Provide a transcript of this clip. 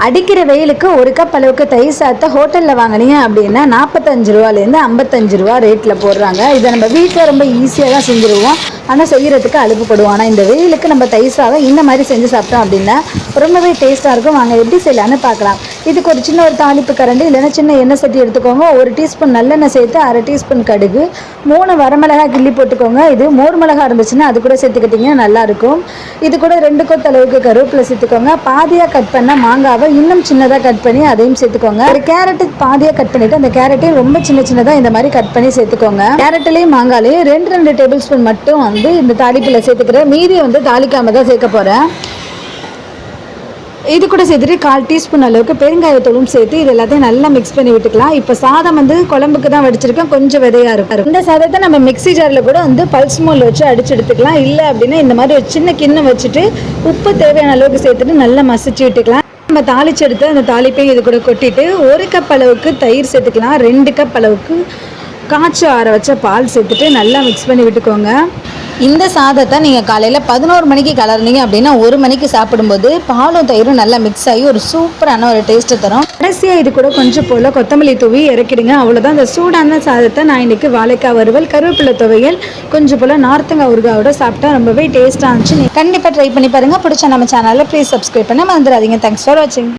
அடிக்கிற வெயிலுக்கு ஒரு கப் அளவுக்கு தயிர் சாதத்தை ஹோட்டலில் வாங்கினீங்க அப்படின்னா 45 ரூபாலேருந்து 55 ரூபா ரேட்டில் போடுறாங்க. இதை நம்ம வீட்டில் ரொம்ப ஈஸியாக தான் செஞ்சுருவோம். ஆனால் செய்கிறதுக்கு அலுப்புப்படுவோம். ஆனால் இந்த வெயிலுக்கு நம்ம தயிர் சாதம் இந்த மாதிரி செஞ்சு சாப்பிட்டோம் அப்படின்னா ரொம்பவே டேஸ்ட்டாக இருக்கும். வாங்க எப்படி செய்யலான்னு பார்க்கலாம். இதுக்கு ஒரு சின்ன ஒரு தாளிப்பு கரண்டி இல்லைன்னா சின்ன எண்ணெய் சட்டி எடுத்துக்கோங்க. 1 டீஸ்பூன் நல்லெண்ணெய் சேர்த்து 1/2 டீஸ்பூன் கடுகு, 3 வரமிளகாய் கிள்ளி போட்டுக்கோங்க. இது மோர் மிளகா இருந்துச்சுன்னா அது கூட சேர்த்துக்கிட்டிங்கன்னா நல்லாயிருக்கும். இது கூட 2 கொத்து அளவுக்கு கருவேப்பிலை சேர்த்துக்கோங்க. பாதியாக கட் பண்ண மாங்காவை இன்னும் சின்னதாக கட் பண்ணி அதையும் சேர்த்துக்கோங்க. ஒரு கேரட்டு பாதியாக கட் பண்ணிவிட்டு அந்த கேரட்டையும் ரொம்ப சின்னதாக இந்த மாதிரி கட் பண்ணி சேர்த்துக்கோங்க. கேரட்லேயும் மாங்காலையும் 2 டேபிள் ஸ்பூன் மட்டும் இந்த தாளிப்பில் சேர்த்துக்கிறேன். மீதி தாளிக்காம தான் சேர்க்க போகிறேன். இது கூட சேர்த்துட்டு 1/4 டீஸ்பூன் அளவுக்கு பெருங்காயத்தூளும் சேர்த்து இது எல்லாத்தையும் நல்லா மிக்ஸ் பண்ணி விட்டுக்கலாம். இப்போ சாதம் குழம்புக்கு தான் வடிச்சிருக்கேன், கொஞ்சம் விதையாக இருக்கும். இந்த சாதத்தை நம்ம மிக்ஸி ஜாரில் கூட பல்ஸ் மோல் வச்சு அடிச்சு எடுத்துக்கலாம். இல்லை அப்படின்னா இந்த மாதிரி ஒரு சின்ன கிண்ணம் வச்சுட்டு உப்பு தேவையான அளவுக்கு சேர்த்துட்டு நல்லா மசிச்சு விட்டுக்கலாம். நம்ம தாளிச்சு எடுத்து அந்த தாளிப்பையும் இது கூட கொட்டிட்டு 1 கப் அளவுக்கு தயிர் சேர்த்துக்கலாம். 2 கப் அளவுக்கு காய்ச்சி ஆற வச்ச பால் சேர்த்துட்டு நல்லா மிக்ஸ் பண்ணி விட்டுக்கோங்க. இந்த சாதத்தை நீங்கள் காலையில் 11 மணிக்கு கலர்னீங்க அப்படின்னா 1 மணிக்கு சாப்பிடும்போது பாலும் தயிரும் நல்லா மிக்ஸ் ஆகி ஒரு சூப்பரான ஒரு டேஸ்ட்டை தரும். கடைசியாக இது கூட கொஞ்சம் போல் கொத்தமல்லி தூவி இறக்கிடுங்க. அவ்வளோதான். அந்த சூடான சாதத்தை நான் இன்றைக்கி வாழைக்காய் வறுவல், கருவேப்பிலை துவையல், கொஞ்சம் போல் நார்த்தங்காய் ஊறுகாயோட சாப்பிட்டா ரொம்பவே டேஸ்ட்டாக இருந்துச்சு. கண்டிப்பாக ட்ரை பண்ணி பாருங்கள். பிடிச்சா நம்ம சேனலில் ப்ளீஸ் சப்ஸ்கிரைப் பண்ண மறந்துடாதீங்க. தேங்க்ஸ் ஃபார் வாட்சிங்.